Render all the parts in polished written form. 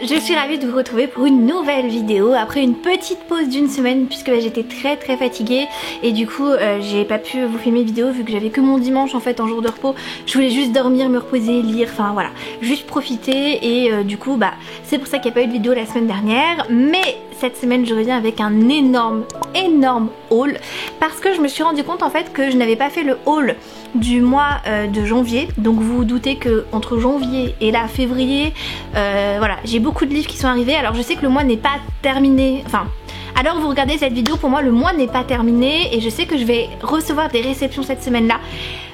je suis ravie de vous retrouver pour une nouvelle vidéo après une petite pause d'une semaine puisque j'étais très fatiguée et du coup j'ai pas pu vous filmer vidéo vu que j'avais que mon dimanche en fait en jour de repos. Je voulais juste dormir, me reposer, lire, enfin voilà, juste profiter et du coup bah c'est pour ça qu'il n'y a pas eu de vidéo la semaine dernière, mais cette semaine je reviens avec un énorme haul parce que je me suis rendu compte en fait que je n'avais pas fait le haul du mois de janvier. Donc vous vous doutez que entre janvier et là février voilà, j'ai beaucoup de livres qui sont arrivés. Alors je sais que le mois n'est pas terminé, enfin alors vous regardez cette vidéo, pour moi le mois n'est pas terminé et je sais que je vais recevoir des réceptions cette semaine là,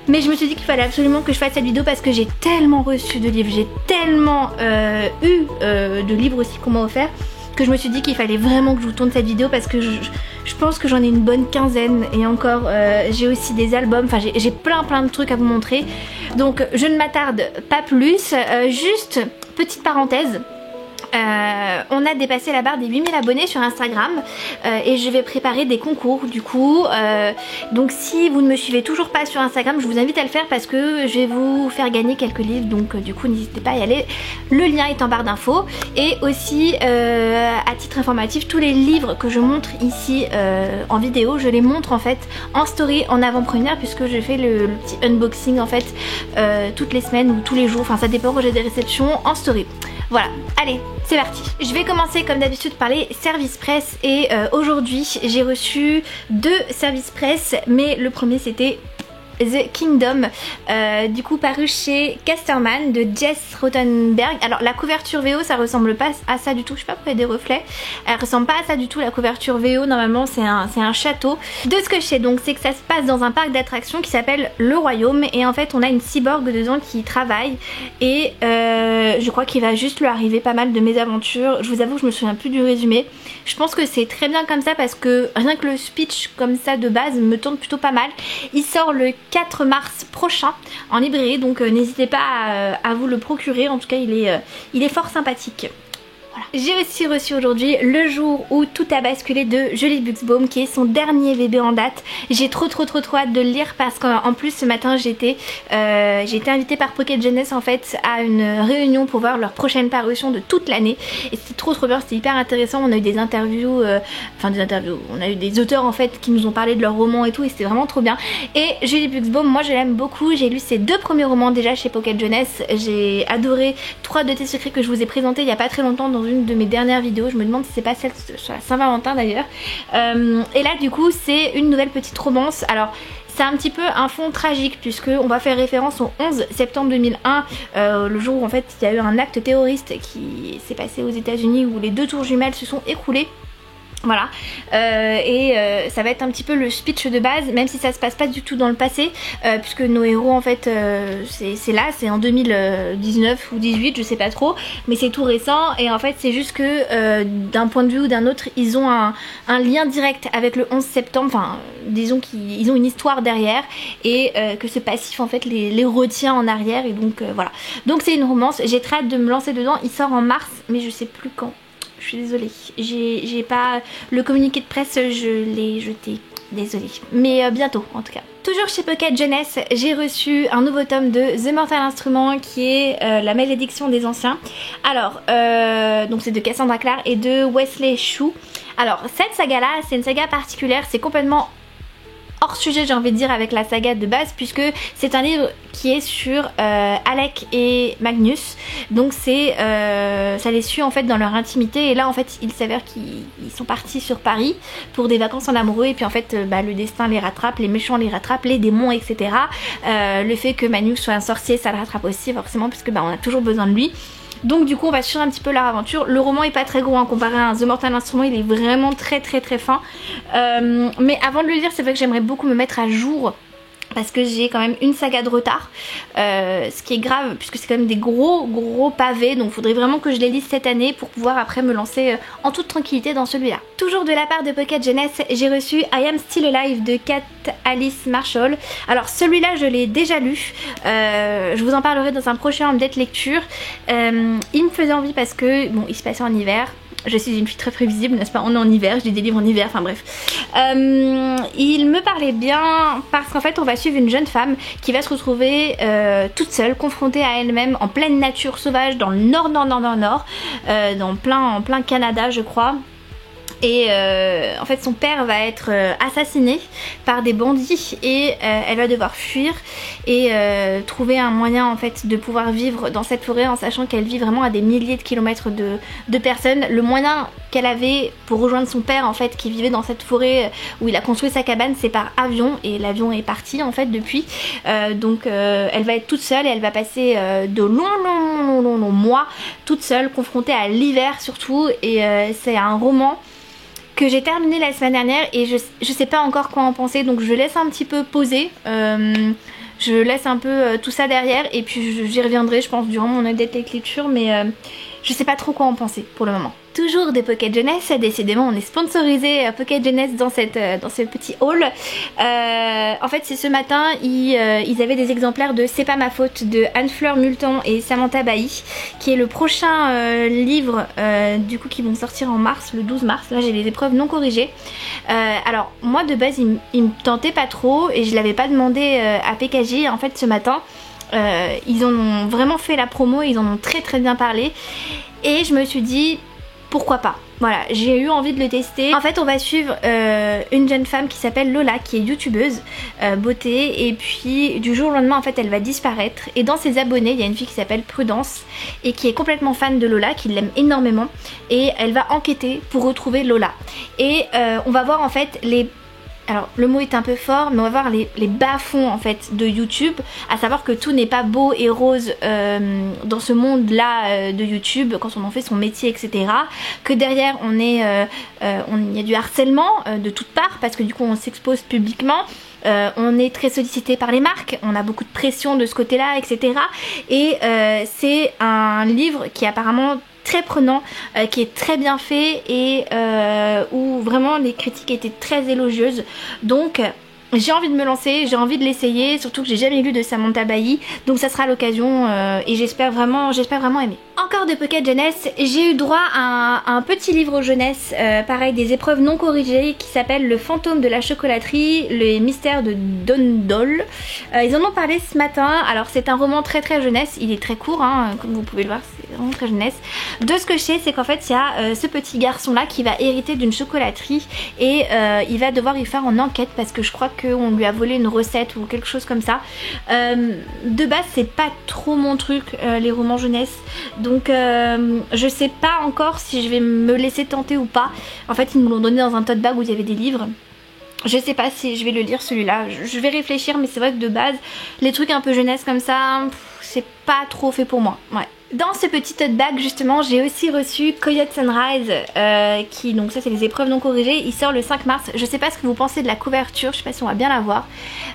mais je me suis dit qu'il fallait absolument que je fasse cette vidéo parce que j'ai tellement reçu de livres, j'ai tellement eu de livres aussi qu'on m'a offert, que je me suis dit qu'il fallait vraiment que je vous tourne cette vidéo parce que je pense que j'en ai une bonne quinzaine et encore j'ai aussi des albums, enfin j'ai plein de trucs à vous montrer. Donc je ne m'attarde pas plus, juste petite parenthèse. On a dépassé la barre des 8000 abonnés sur Instagram et je vais préparer des concours du coup, donc si vous ne me suivez toujours pas sur Instagram, je vous invite à le faire parce que je vais vous faire gagner quelques livres, donc du coup n'hésitez pas à y aller, le lien est en barre d'infos. Et aussi à titre informatif, tous les livres que je montre ici en vidéo, je les montre en fait en story en avant-première puisque je fais le petit unboxing en fait toutes les semaines ou tous les jours, enfin ça dépend quand j'ai des réceptions, en story. Voilà, allez, c'est parti. Je vais commencer comme d'habitude par les services presse et aujourd'hui j'ai reçu 2 services presse, mais le premier c'était The Kingdom, du coup paru chez Casterman de Jess Rothenberg. Alors la couverture VO ça ressemble pas à ça du tout, je sais pas pourquoi il y a des reflets, elle ressemble pas à ça du tout la couverture VO, normalement c'est un château. De ce que je sais donc c'est que ça se passe dans un parc d'attractions qui s'appelle Le Royaume et en fait on a une cyborg dedans qui travaille et je crois qu'il va juste lui arriver pas mal de mésaventures. Je vous avoue que je me souviens plus du résumé, je pense que c'est très bien comme ça parce que rien que le speech comme ça de base me tente plutôt pas mal. Il sort le 4 mars prochain en librairie, donc n'hésitez pas à vous le procurer, en tout cas il est fort sympathique. Voilà. J'ai aussi reçu aujourd'hui Le jour où tout a basculé de Julie Buxbaum qui est son dernier bébé en date. J'ai trop hâte de le lire parce qu'en plus ce matin j'ai été invitée par Pocket Jeunesse en fait à une réunion pour voir leur prochaine parution de toute l'année et c'était trop bien, c'était hyper intéressant. On a eu des interviews, on a eu des auteurs en fait qui nous ont parlé de leurs romans et tout et c'était vraiment trop bien. Et Julie Buxbaum, moi je l'aime beaucoup, j'ai lu ses 2 premiers romans déjà chez Pocket Jeunesse, j'ai adoré 3 de tes secrets que je vous ai présenté il y a pas très longtemps dans une de mes dernières vidéos, je me demande si c'est pas celle sur la Saint-Valentin d'ailleurs, et là du coup c'est une nouvelle petite romance. Alors c'est un petit peu un fond tragique puisque on va faire référence au 11 septembre 2001, le jour où en fait il y a eu un acte terroriste qui s'est passé aux États-Unis où les 2 tours jumelles se sont écroulées. Voilà, ça va être un petit peu le speech de base, même si ça se passe pas du tout dans le passé, puisque nos héros en fait c'est là, c'est en 2019 ou 18, je sais pas trop, mais c'est tout récent et en fait c'est juste que d'un point de vue ou d'un autre ils ont un lien direct avec le 11 septembre, enfin disons qu'ils ont une histoire derrière et que ce passif en fait les retient en arrière et donc voilà. Donc c'est une romance, j'ai très hâte de me lancer dedans, il sort en mars mais je sais plus quand. Je suis désolée, j'ai pas le communiqué de presse, je l'ai jeté, désolée, mais bientôt en tout cas. Toujours chez Pocket Jeunesse, j'ai reçu un nouveau tome de The Mortal Instrument qui est la malédiction des anciens. Alors donc c'est de Cassandra Clare et de Wesley Chu. Alors cette saga là c'est une saga particulière, c'est complètement hors sujet j'ai envie de dire avec la saga de base puisque c'est un livre qui est sur Alec et Magnus, donc c'est ça les suit en fait dans leur intimité et là en fait il s'avère qu'ils sont partis sur Paris pour des vacances en amoureux et puis en fait le destin les rattrape, les méchants les rattrapent, les démons etc. Le fait que Magnus soit un sorcier ça le rattrape aussi forcément puisque on a toujours besoin de lui. Donc du coup on va suivre un petit peu leur aventure. Le roman est pas très gros comparé à The Mortal Instrument, il est vraiment très fin. Mais avant de le lire c'est vrai que j'aimerais beaucoup me mettre à jour parce que j'ai quand même une saga de retard, ce qui est grave puisque c'est quand même des gros pavés, donc il faudrait vraiment que je les lise cette année pour pouvoir après me lancer en toute tranquillité dans celui-là. Toujours de la part de Pocket Jeunesse, j'ai reçu I Am Still Alive de Kat Alice Marshall. Alors celui-là je l'ai déjà lu, je vous en parlerai dans un prochain update lecture. Il me faisait envie parce que bon il se passait en hiver. Je suis une fille très prévisible, n'est-ce pas? On est en hiver, je lis des livres en hiver, enfin bref. Il me parlait bien parce qu'en fait on va suivre une jeune femme qui va se retrouver toute seule, confrontée à elle-même en pleine nature sauvage dans le nord, en plein Canada je crois. Et en fait son père va être assassiné par des bandits et elle va devoir fuir et trouver un moyen en fait de pouvoir vivre dans cette forêt en sachant qu'elle vit vraiment à des milliers de kilomètres de personnes. Le moyen qu'elle avait pour rejoindre son père en fait qui vivait dans cette forêt où il a construit sa cabane, c'est par avion et l'avion est parti en fait depuis. Donc elle va être toute seule et elle va passer de longs mois toute seule, confrontée à l'hiver surtout, et c'est un roman que j'ai terminé la semaine dernière et je sais pas encore quoi en penser, donc je laisse un petit peu poser, je laisse un peu tout ça derrière et puis j'y reviendrai je pense durant mon update lecture, mais je sais pas trop quoi en penser pour le moment. Toujours des Pocket Jeunesse, décidément on est sponsorisé Pocket Jeunesse dans ce petit haul. En fait c'est ce matin, ils avaient des exemplaires de C'est pas ma faute de Anne-Fleur Multon et Samantha Bailly, qui est le prochain livre du coup qui vont sortir en mars, le 12 mars. Là j'ai les épreuves non corrigées. Alors moi de base il me tentait pas trop et je l'avais pas demandé à PKJ. En fait ce matin ils en ont vraiment fait la promo, ils en ont très bien parlé et je me suis dit pourquoi pas. Voilà, j'ai eu envie de le tester. En fait on va suivre une jeune femme qui s'appelle Lola, qui est youtubeuse beauté, et puis du jour au lendemain en fait elle va disparaître, et dans ses abonnés il y a une fille qui s'appelle Prudence et qui est complètement fan de Lola, qui l'aime énormément, et elle va enquêter pour retrouver Lola. Et on va voir en fait alors le mot est un peu fort, mais on va voir les bas-fonds en fait de YouTube, à savoir que tout n'est pas beau et rose dans ce monde là de YouTube quand on en fait son métier, etc. Que derrière il y a du harcèlement de toutes parts parce que du coup on s'expose publiquement. On est très sollicité par les marques, on a beaucoup de pression de ce côté là, etc. Et c'est un livre qui est apparemment très prenant, qui est très bien fait et où vraiment les critiques étaient très élogieuses. Donc j'ai envie de me lancer, j'ai envie de l'essayer, surtout que j'ai jamais lu de Samantha Bailly, donc ça sera l'occasion et j'espère vraiment aimer. Encore de Pocket Jeunesse, j'ai eu droit à un petit livre jeunesse, pareil, des épreuves non corrigées, qui s'appelle Le fantôme de la chocolaterie, les mystères de Don Doll. Ils en ont parlé ce matin. Alors c'est un roman très jeunesse, il est très court hein, comme vous pouvez le voir, c'est vraiment très jeunesse. De ce que je sais, c'est qu'en fait il y a ce petit garçon là qui va hériter d'une chocolaterie et il va devoir y faire une enquête parce que je crois qu'on lui a volé une recette ou quelque chose comme ça. De base c'est pas trop mon truc les romans jeunesse, donc je sais pas encore si je vais me laisser tenter ou pas. En fait ils me l'ont donné dans un tote bag où il y avait des livres. Je sais pas si je vais le lire celui-là, je vais réfléchir, mais c'est vrai que de base les trucs un peu jeunesse comme ça c'est pas trop fait pour moi. Ouais. Dans ce petit tote bag justement j'ai aussi reçu Coyote Sunrise qui, donc ça c'est les épreuves non corrigées, il sort le 5 mars. Je sais pas ce que vous pensez de la couverture, je sais pas si on va bien la voir,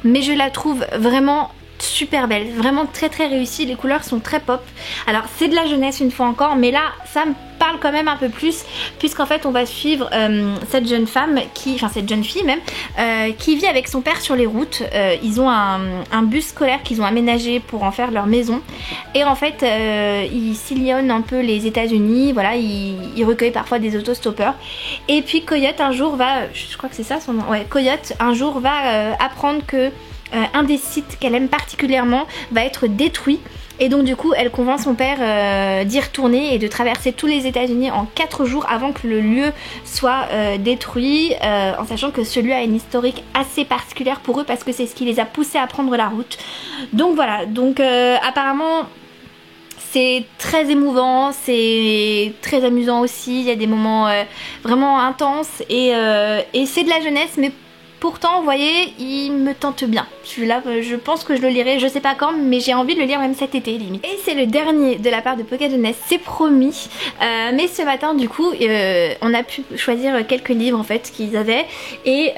mais je la trouve vraiment super belle, vraiment très réussie, les couleurs sont très pop. Alors c'est de la jeunesse une fois encore, mais là ça me parle quand même un peu plus, puisqu'en fait on va suivre cette jeune femme cette jeune fille même, qui vit avec son père sur les routes. Ils ont un bus scolaire qu'ils ont aménagé pour en faire leur maison, et en fait ils sillonnent un peu les États-Unis, voilà, ils recueillent parfois des autostoppeurs, et puis Coyote un jour va, je crois que c'est ça son nom, ouais, Coyote un jour va apprendre que un des sites qu'elle aime particulièrement va être détruit, et donc du coup elle convainc son père d'y retourner et de traverser tous les États-Unis en 4 jours avant que le lieu soit détruit, en sachant que ce lieu a une historique assez particulière pour eux parce que c'est ce qui les a poussés à prendre la route. Donc voilà, donc apparemment c'est très émouvant, c'est très amusant aussi, il y a des moments vraiment intenses et c'est de la jeunesse, mais pourtant, vous voyez, il me tente bien. Celui-là, je pense que je le lirai, je sais pas quand, mais j'ai envie de le lire même cet été, limite. Et c'est le dernier de la part de Pocket Jeunesse, c'est promis. Mais ce matin, du coup, on a pu choisir quelques livres, en fait, qu'ils avaient. Et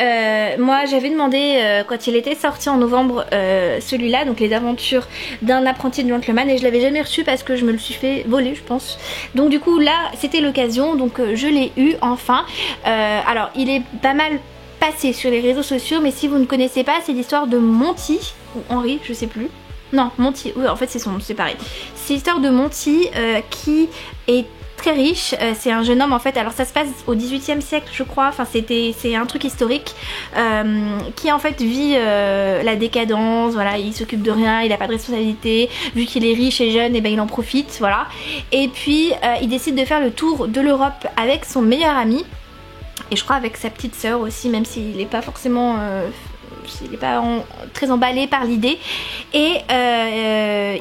moi, j'avais demandé, quand il était sorti en novembre, celui-là, donc Les aventures d'un apprenti gentleman, et je l'avais jamais reçu parce que je me le suis fait voler, je pense. Donc du coup, là, c'était l'occasion, donc je l'ai eu, enfin. Alors, il est pas mal passé sur les réseaux sociaux, mais si vous ne connaissez pas, c'est l'histoire de Monty ou Henry, je sais plus. Non, Monty, oui, en fait c'est son nom, c'est pareil. C'est l'histoire de Monty qui est très riche, c'est un jeune homme en fait, alors ça se passe au 18e siècle je crois, enfin c'est un truc historique qui en fait vit la décadence, voilà, il s'occupe de rien, il a pas de responsabilité, vu qu'il est riche et jeune, et ben il en profite, voilà. Et puis il décide de faire le tour de l'Europe avec son meilleur ami, et je crois avec sa petite sœur aussi, même s'il n'est pas forcément... il n'est pas très emballé par l'idée, et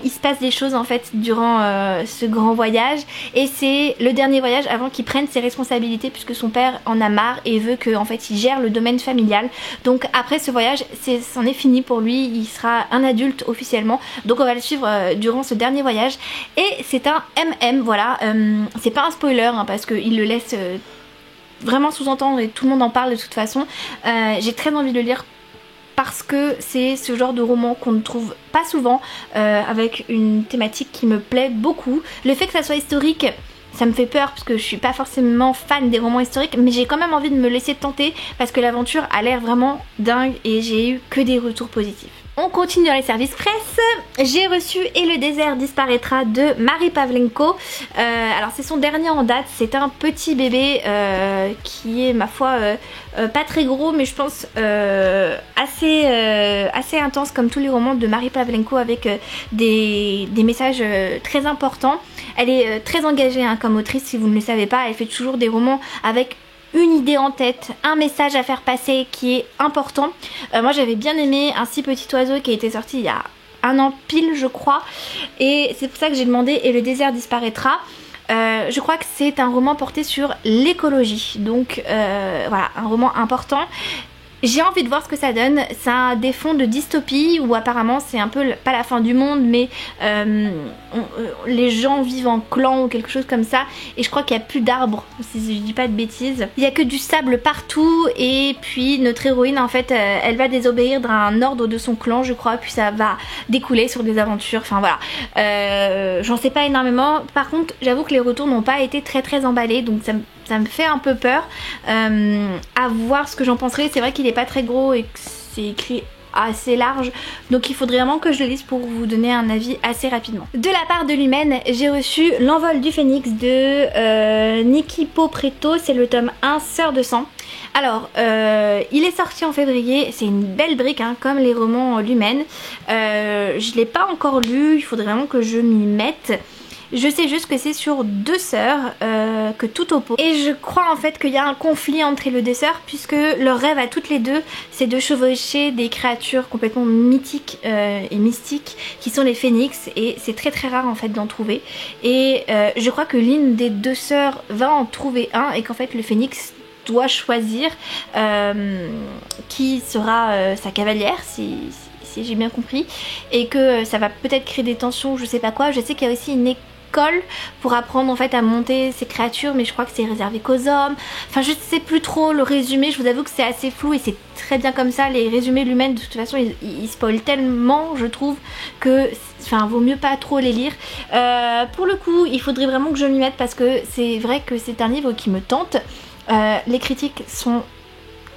il se passe des choses en fait durant ce grand voyage, et c'est le dernier voyage avant qu'il prenne ses responsabilités, puisque son père en a marre et veut qu'en fait il gère le domaine familial. Donc après ce voyage, c'en est fini pour lui, il sera un adulte officiellement, donc on va le suivre durant ce dernier voyage, et c'est un MM, voilà, c'est pas un spoiler hein, parce qu'il le laisse vraiment sous-entendre et tout le monde en parle de toute façon. J'ai très envie de le lire parce que c'est ce genre de roman qu'on ne trouve pas souvent, avec une thématique qui me plaît beaucoup. Le fait que ça soit historique, ça me fait peur parce que je suis pas forcément fan des romans historiques, mais j'ai quand même envie de me laisser tenter parce que l'aventure a l'air vraiment dingue et j'ai eu que des retours positifs. On continue dans les services presse. J'ai reçu Et le désert disparaîtra de Marie Pavlenko. Alors c'est son dernier en date, c'est un petit bébé qui est ma foi pas très gros, mais je pense assez intense comme tous les romans de Marie Pavlenko, avec des messages très importants. Elle est très engagée hein, comme autrice, si vous ne le savez pas, elle fait toujours des romans avec une idée en tête, un message à faire passer qui est important. Moi j'avais bien aimé Un si petit oiseau qui a été sorti il y a un an pile je crois, et c'est pour ça que j'ai demandé Et le désert disparaîtra. Je crois que c'est un roman porté sur l'écologie, donc voilà, un roman important. J'ai envie de voir ce que ça donne. Ça a des fonds de dystopie où apparemment c'est un peu pas la fin du monde, mais les gens vivent en clan ou quelque chose comme ça, et je crois qu'il n'y a plus d'arbres si je dis pas de bêtises. Il y a que du sable partout, et puis notre héroïne en fait elle va désobéir d'un ordre de son clan je crois, puis ça va découler sur des aventures, enfin voilà. J'en sais pas énormément, par contre j'avoue que les retours n'ont pas été très emballés, donc ça me fait un peu peur. À voir ce que j'en penserai. C'est vrai qu'il est pas très gros et que c'est écrit assez large, donc il faudrait vraiment que je le lise pour vous donner un avis assez rapidement. De la part de Lumen, j'ai reçu L'envol du phénix de Niki Popreto, c'est le tome 1, Sœur de sang. Alors, il est sorti en février, c'est une belle brique hein, comme les romans Lumen. Je l'ai pas encore lu, il faudrait vraiment que je m'y mette. Je sais juste que c'est sur deux sœurs que tout oppose. Et je crois en fait qu'il y a un conflit entre les deux sœurs, puisque leur rêve à toutes les deux c'est de chevaucher des créatures complètement mythiques et mystiques qui sont les phénix, et c'est très rare en fait d'en trouver. Et je crois que l'une des deux sœurs va en trouver un, et qu'en fait le phénix doit choisir qui sera sa cavalière, si j'ai bien compris, et que ça va peut-être créer des tensions, je sais pas quoi. Je sais qu'il y a aussi une école pour apprendre en fait à monter ces créatures, mais je crois que c'est réservé qu'aux hommes. Enfin je sais plus trop le résumé, je vous avoue que c'est assez flou, et c'est très bien comme ça. Les résumés Lumen de toute façon ils spoilent tellement je trouve que enfin vaut mieux pas trop les lire. Pour le coup il faudrait vraiment que je m'y mette, parce que c'est vrai que c'est un livre qui me tente. Les critiques sont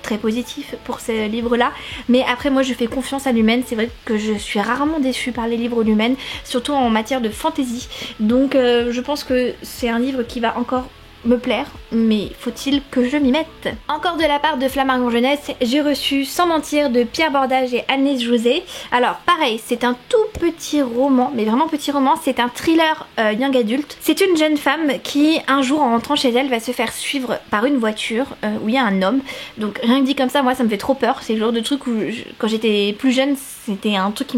très positif pour ce livre là, mais après moi je fais confiance à Lumen. C'est vrai que je suis rarement déçue par les livres Lumen, surtout en matière de fantasy, donc je pense que c'est un livre qui va encore me plaire, mais faut-il que je m'y mette. Encore de la part de Flammarion Jeunesse, j'ai reçu Sans mentir de Pierre Bordage et Agnès José. Alors pareil, c'est un tout petit roman, mais vraiment petit roman, c'est un thriller young adulte. C'est une jeune femme qui un jour en rentrant chez elle va se faire suivre par une voiture où il y a un homme. Donc rien que dit comme ça, moi ça me fait trop peur. C'est le genre de truc où quand j'étais plus jeune, c'était un truc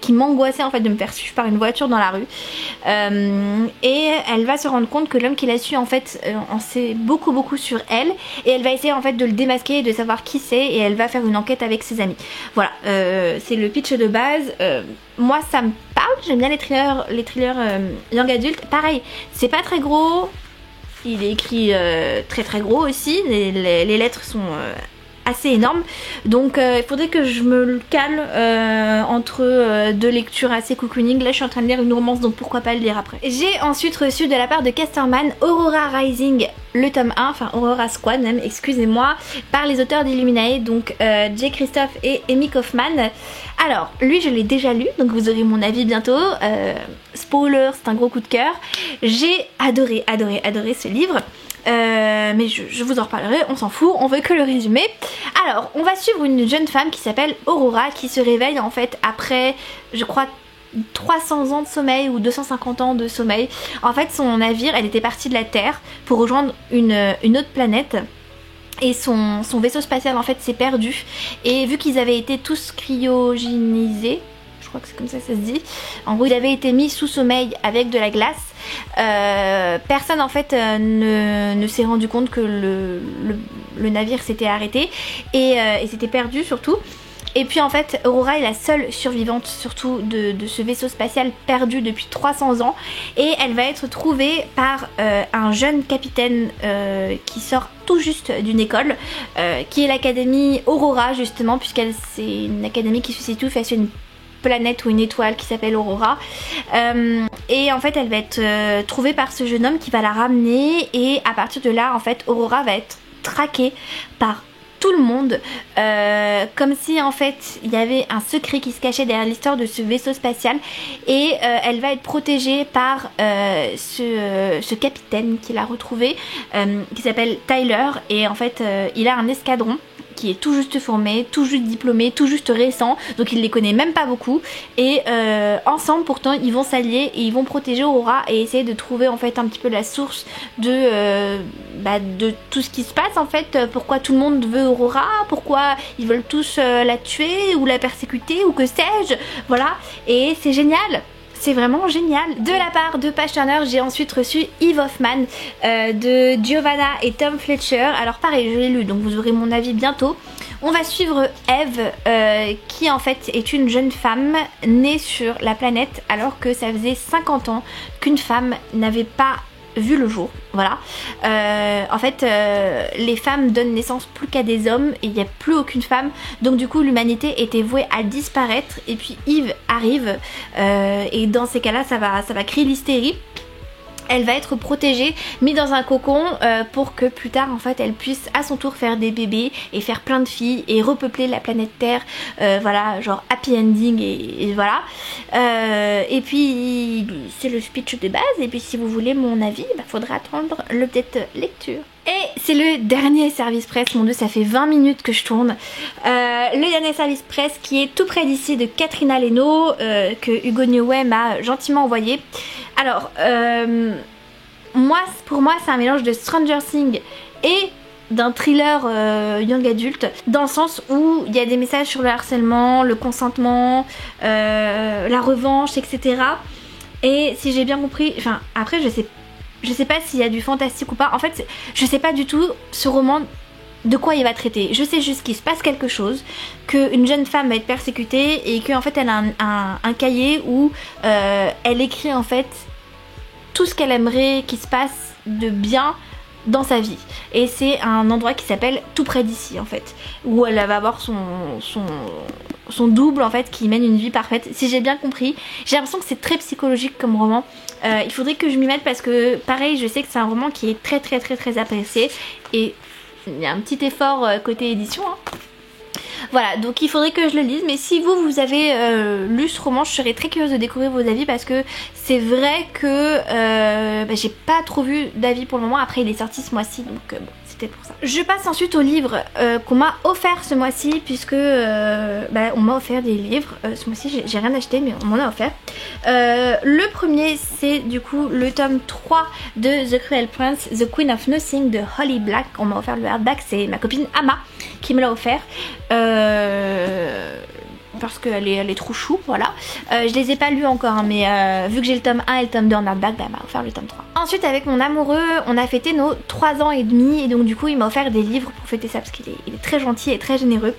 qui m'angoissait en fait, de me faire suivre par une voiture dans la rue. Et elle va se rendre compte que l'homme qui la suit en fait en sait beaucoup sur elle, et elle va essayer en fait de le démasquer et de savoir qui c'est, et elle va faire une enquête avec ses amis. Voilà, c'est le pitch de base. Moi ça me parle, j'aime bien les thrillers young adult. Pareil, c'est pas très gros, il est écrit très gros aussi, les lettres sont assez énorme, donc il faudrait que je me le cale entre deux lectures assez cocooning. Là je suis en train de lire une romance, donc pourquoi pas le lire après. J'ai ensuite reçu de la part de Casterman Aurora Rising, le tome 1, enfin Aurora Squad même, excusez-moi, par les auteurs d'Illuminae, donc Jay Christophe et Amy Kaufman. Alors lui je l'ai déjà lu, donc vous aurez mon avis bientôt. Spoiler, c'est un gros coup de cœur. J'ai adoré ce livre. Mais je vous en reparlerai, on s'en fout, on veut que le résumé. Alors on va suivre une jeune femme qui s'appelle Aurora, qui se réveille en fait après, je crois, 300 ans de sommeil ou 250 ans de sommeil. En fait son navire, elle était partie de la Terre pour rejoindre une autre planète. Et son vaisseau spatial en fait s'est perdu. Et vu qu'ils avaient été tous cryogénisés, je crois que c'est comme ça se dit, en gros il avait été mis sous sommeil avec de la glace. Personne en fait ne s'est rendu compte que le navire s'était arrêté et s'était perdu surtout. Et puis en fait Aurora est la seule survivante surtout de ce vaisseau spatial perdu depuis 300 ans. Et elle va être trouvée par un jeune capitaine qui sort tout juste d'une école, qui est l'académie Aurora justement, puisqu'elle c'est une académie qui se situe face à une planète ou une étoile qui s'appelle Aurora. Et en fait elle va être trouvée par ce jeune homme qui va la ramener. Et à partir de là en fait Aurora va être traquée par tout le monde, comme si en fait il y avait un secret qui se cachait derrière l'histoire de ce vaisseau spatial. Et elle va être protégée par ce capitaine qui l'a retrouvée, qui s'appelle Tyler. Et en fait il a un escadron qui est tout juste formé, tout juste diplômé, tout juste récent, donc il les connaît même pas beaucoup. Et ensemble pourtant ils vont s'allier et ils vont protéger Aurora et essayer de trouver en fait un petit peu la source de tout ce qui se passe en fait. Pourquoi tout le monde veut Aurora, pourquoi ils veulent tous la tuer ou la persécuter ou que sais-je, voilà. Et c'est génial. C'est vraiment génial. De la part de Page Turner, j'ai ensuite reçu Eve Hoffman de Giovanna et Tom Fletcher. Alors pareil, je l'ai lu, donc vous aurez mon avis bientôt. On va suivre Eve, qui en fait est une jeune femme née sur la planète alors que ça faisait 50 ans qu'une femme n'avait pas vu le jour, voilà. En fait les femmes donnent naissance plus qu'à des hommes et il n'y a plus aucune femme, donc du coup l'humanité était vouée à disparaître. Et puis Eve arrive et dans ces cas là ça va créer l'hystérie. Elle va être protégée, mise dans un cocon pour que plus tard en fait elle puisse à son tour faire des bébés et faire plein de filles et repeupler la planète Terre, voilà, genre happy ending et voilà. Et puis c'est le speech de base. Et puis si vous voulez mon avis, faudra attendre le peut-être lecture. Et c'est le dernier service presse, mon dieu ça fait 20 minutes que je tourne. Le dernier service presse qui est tout près d'ici de Katrina Leno, que Hugo Newey m'a gentiment envoyé. Alors pour moi c'est un mélange de Stranger Things et d'un thriller young adulte, dans le sens où il y a des messages sur le harcèlement, le consentement, la revanche, etc. Et si j'ai bien compris, enfin après je sais pas s'il y a du fantastique ou pas. En fait je sais pas du tout ce roman de quoi il va traiter. Je sais juste qu'il se passe quelque chose, qu'une jeune femme va être persécutée et qu'en fait elle a un cahier où elle écrit en fait tout ce qu'elle aimerait qu'il se passe de bien dans sa vie. Et c'est un endroit qui s'appelle Tout près d'ici en fait, où elle va avoir son double en fait qui mène une vie parfaite. Si j'ai bien compris, j'ai l'impression que c'est très psychologique comme roman. Il faudrait que je m'y mette parce que pareil je sais que c'est un roman qui est très apprécié. Et il y a un petit effort côté édition hein. Voilà, donc il faudrait que je le lise. Mais si vous avez lu ce roman, je serais très curieuse de découvrir vos avis, parce que c'est vrai que j'ai pas trop vu d'avis pour le moment. Après il est sorti ce mois-ci, donc bon, c'était pour ça. Je passe ensuite au livre qu'on m'a offert ce mois-ci, puisque on m'a offert des livres. Ce mois-ci j'ai rien acheté mais on m'en a offert. Le premier c'est du coup le tome 3 de The Cruel Prince, The Queen of Nothing de Holly Black. On m'a offert le hardback, c'est ma copine Ama qui me l'a offert. Parce qu'elle est trop chou, voilà. Je les ai pas lus encore hein, mais vu que j'ai le tome 1 et le tome 2 en hardback, elle m'a offert le tome 3. Ensuite avec mon amoureux on a fêté nos 3 ans et demi, et donc du coup il m'a offert des livres pour fêter ça, parce qu'il est très gentil et très généreux.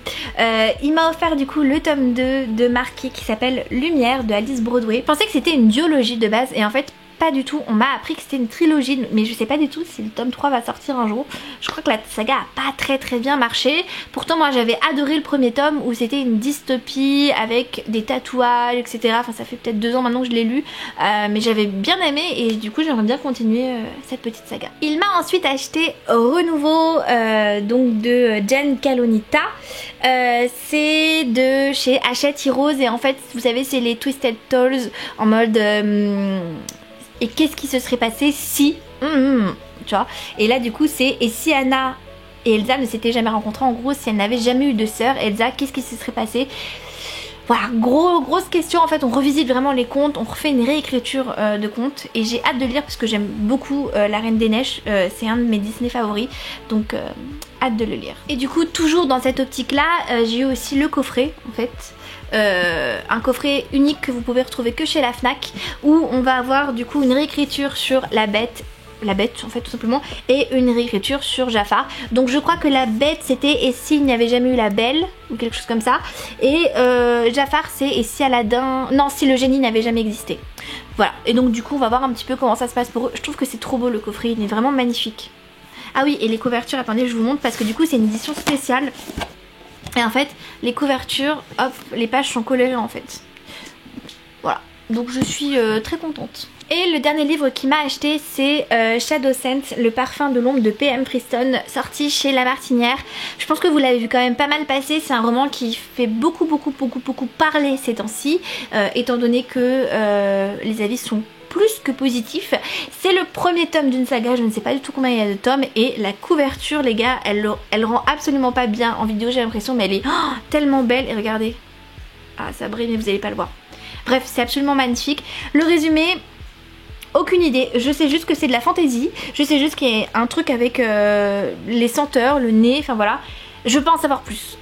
Il m'a offert du coup le tome 2 de Marquis qui s'appelle Lumière de Alice Broadway. Je pensais que c'était une duologie de base, et en fait pas du tout. On m'a appris que c'était une trilogie, mais je sais pas du tout si le tome 3 va sortir un jour. Je crois que la saga a pas très bien marché. Pourtant moi j'avais adoré le premier tome où c'était une dystopie avec des tatouages, etc. Enfin ça fait peut-être 2 ans maintenant que je l'ai lu, mais j'avais bien aimé et du coup j'aimerais bien continuer cette petite saga. Il m'a ensuite acheté Renouveau donc de Jen Kalonita. C'est de chez Hachette Heroes et en fait vous savez c'est les Twisted Tales en mode et qu'est-ce qui se serait passé si tu vois, et là du coup c'est et si Anna et Elsa ne s'étaient jamais rencontrées, en gros si elles n'avaient jamais eu de sœur, Elsa qu'est-ce qui se serait passé. Voilà, grosse question. En fait on revisite vraiment les contes, on refait une réécriture de contes et j'ai hâte de lire parce que j'aime beaucoup La Reine des Neiges, c'est un de mes Disney favoris, donc hâte de le lire. Et du coup toujours dans cette optique là, j'ai eu aussi le coffret en fait. Un coffret unique que vous pouvez retrouver que chez la Fnac où on va avoir du coup une réécriture sur la bête en fait tout simplement et une réécriture sur Jafar. Donc je crois que la bête c'était et s'il n'y avait jamais eu la belle ou quelque chose comme ça et Jafar c'est et si Aladdin, non si le génie n'avait jamais existé. Voilà, et donc du coup on va voir un petit peu comment ça se passe pour eux. Je trouve que c'est trop beau le coffret, il est vraiment magnifique. Ah oui et les couvertures, attendez je vous montre parce que du coup c'est une édition spéciale. Et en fait les couvertures, hop, les pages sont colorées en fait. Voilà, donc je suis très contente. Et le dernier livre qu'il m'a acheté c'est Shadow Scent, le parfum de l'ombre de P.M. Preston, sorti chez La Martinière. Je pense que vous l'avez vu quand même pas mal passer, c'est un roman qui fait beaucoup parler ces temps-ci, étant donné que les avis sont plus que positifs. C'est le premier tome d'une saga, je ne sais pas du tout combien il y a de tomes et la couverture les gars, elle rend absolument pas bien en vidéo j'ai l'impression, mais elle est tellement belle et regardez. Ah ça brille mais vous allez pas le voir. Bref c'est absolument magnifique. Le résumé, aucune idée, je sais juste que c'est de la fantaisie, je sais juste qu'il y a un truc avec les senteurs, le nez, enfin voilà. Je peux en savoir plus,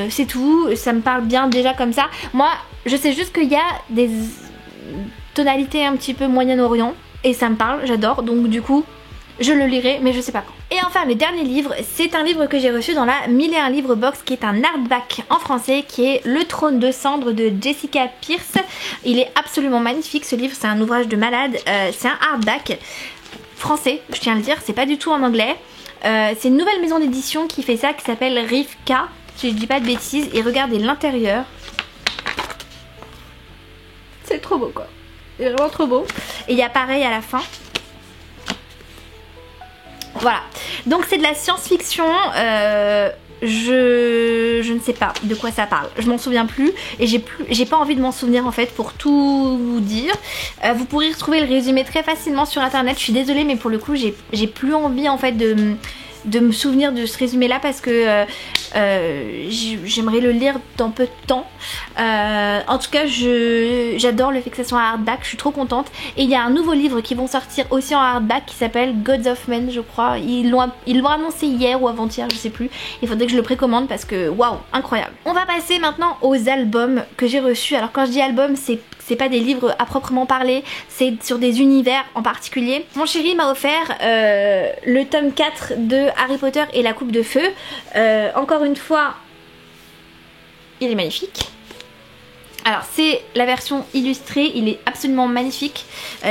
c'est tout, ça me parle bien déjà comme ça. Moi je sais juste qu'il y a des tonalités un petit peu Moyen-Orient et ça me parle, j'adore, donc du coup je le lirai mais je sais pas quand. Et enfin le dernier livre, c'est un livre que j'ai reçu dans la 1001 livres box qui est un hardback en français qui est Le Trône de Cendre de Jessica Pierce. Il est absolument magnifique ce livre, c'est un ouvrage de malade, c'est un hardback français je tiens à le dire, c'est pas du tout en anglais. C'est une nouvelle maison d'édition qui fait ça qui s'appelle Rivka si je dis pas de bêtises et regardez l'intérieur. C'est trop beau quoi, c'est vraiment trop beau et il y a pareil à la fin. Voilà, donc c'est de la science-fiction, je ne sais pas de quoi ça parle, je m'en souviens plus et j'ai pas envie de m'en souvenir en fait pour tout vous dire. Vous pourrez retrouver le résumé très facilement sur internet, je suis désolée mais pour le coup j'ai plus envie en fait de me souvenir de ce résumé là parce que j'aimerais le lire dans peu de temps. En tout cas j'adore le fait que ça soit un hardback, je suis trop contente. Et il y a un nouveau livre qui vont sortir aussi en hardback qui s'appelle Gods of Men je crois. Ils l'ont annoncé hier ou avant-hier, je sais plus. Il faudrait que je le précommande parce que waouh, incroyable. On va passer maintenant aux albums que j'ai reçus. Alors quand je dis album c'est pas des livres à proprement parler, c'est sur des univers en particulier. Mon chéri m'a offert le tome 4 de Harry Potter et la Coupe de Feu. Encore une fois, il est magnifique. Alors c'est la version illustrée, il est absolument magnifique.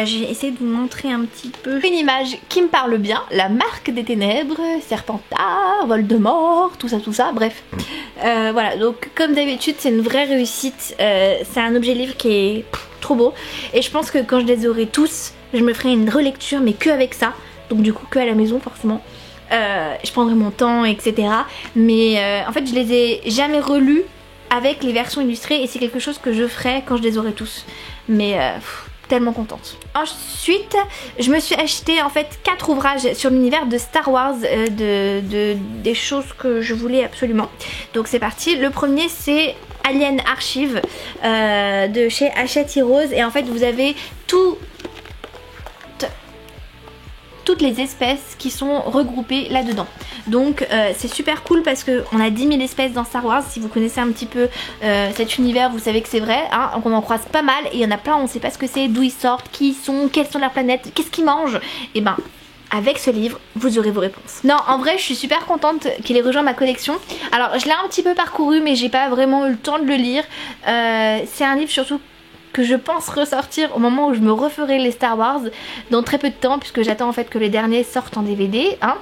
J'ai essayé de vous montrer un petit peu une image qui me parle bien. La Marque des Ténèbres, Serpentard, Voldemort, tout ça, bref. Voilà, donc comme d'habitude c'est une vraie réussite. C'est un objet livre qui est trop beau. Et je pense que quand je les aurai tous, je me ferai une relecture mais que avec ça. Donc du coup que à la maison forcément. Je prendrai mon temps etc. Mais en fait je les ai jamais relus avec les versions illustrées et c'est quelque chose que je ferai quand je les aurai tous. Mais tellement contente. Ensuite je me suis acheté en fait 4 ouvrages sur l'univers de Star Wars, des choses que je voulais absolument. Donc c'est parti. Le premier c'est Alien Archive de chez Hachette Heroes et en fait vous avez toutes les espèces qui sont regroupées là-dedans. Donc c'est super cool parce qu'on a 10 000 espèces dans Star Wars. Si vous connaissez un petit peu cet univers, vous savez que c'est vrai, hein. Donc on en croise pas mal et il y en a plein, on sait pas ce que c'est, d'où ils sortent, qui ils sont, quelles sont leurs planètes, qu'est-ce qu'ils mangent. Et ben avec ce livre, vous aurez vos réponses. Non, en vrai, je suis super contente qu'il ait rejoint ma collection. Alors, je l'ai un petit peu parcouru, mais j'ai pas vraiment eu le temps de le lire. C'est un livre surtout que je pense ressortir au moment où je me referai les Star Wars dans très peu de temps, puisque j'attends en fait que les derniers sortent en DVD, hein.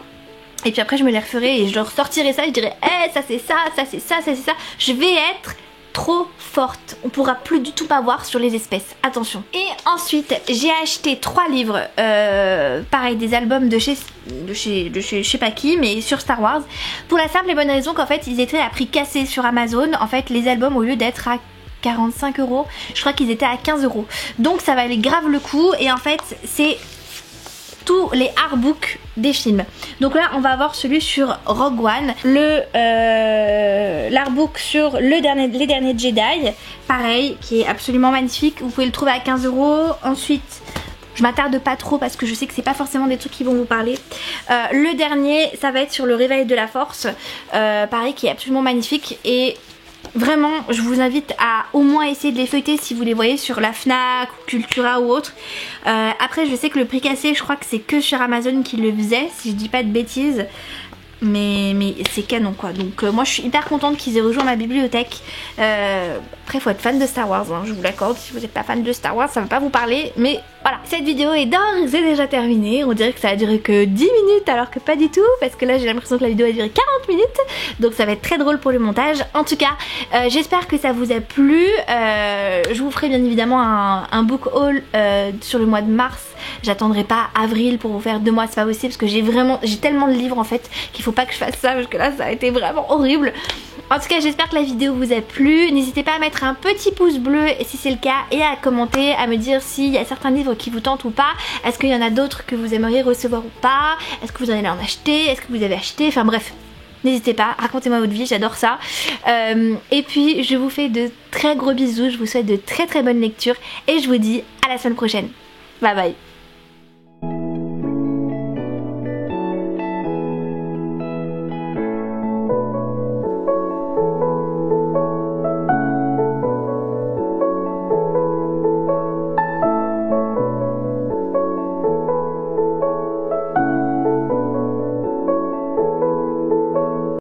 Et puis après je me les referai et je leur sortirai ça, je dirai ça c'est ça, ça c'est ça, ça c'est ça. Je vais être trop forte, on pourra plus du tout pas voir sur les espèces, attention. Et ensuite j'ai acheté 3 livres, pareil des albums de chez je sais pas qui, mais sur Star Wars, pour la simple et bonne raison qu'en fait ils étaient à prix cassé sur Amazon. En fait les albums, au lieu d'être à 45 €, je crois qu'ils étaient à 15 €, donc ça valait grave le coup. Et en fait c'est tous les artbooks des films. Donc là on va avoir celui sur Rogue One, l'artbook sur les derniers Jedi, pareil, qui est absolument magnifique. Vous pouvez le trouver à 15 €. Ensuite je m'attarde pas trop parce que je sais que c'est pas forcément des trucs qui vont vous parler. Le dernier ça va être sur le réveil de la force, pareil, qui est absolument magnifique. Et vraiment je vous invite à au moins essayer de les feuilleter si vous les voyez sur la Fnac ou Cultura ou autre. Après je sais que le prix cassé, je crois que c'est que sur Amazon qui le faisait, si je dis pas de bêtises. Mais c'est canon quoi. Donc moi je suis hyper contente qu'ils aient rejoint ma bibliothèque. Après faut être fan de Star Wars, hein, je vous l'accorde. Si vous n'êtes pas fan de Star Wars ça va pas vous parler. Mais voilà, cette vidéo est d'ores et déjà terminée. On dirait que ça a duré que 10 minutes alors que pas du tout, parce que là j'ai l'impression que la vidéo a duré 40 minutes. Donc ça va être très drôle pour le montage. En tout cas j'espère que ça vous a plu. Je vous ferai bien évidemment un book haul sur le mois de mars. J'attendrai pas avril pour vous faire 2 mois, c'est pas possible, parce que j'ai tellement de livres en fait qu'il faut pas que je fasse ça, parce que là ça a été vraiment horrible. En tout cas j'espère que la vidéo vous a plu. N'hésitez pas à mettre un petit pouce bleu si c'est le cas, et à commenter, à me dire s'il y a certains livres qui vous tentent ou pas. Est-ce qu'il y en a d'autres que vous aimeriez recevoir ou pas? Est-ce que vous en allez en acheter? Est-ce que vous avez acheté? Enfin bref, n'hésitez pas, racontez-moi votre vie, j'adore ça. Et puis je vous fais de très gros bisous, je vous souhaite de très très bonnes lectures et je vous dis à la semaine prochaine. Bye bye.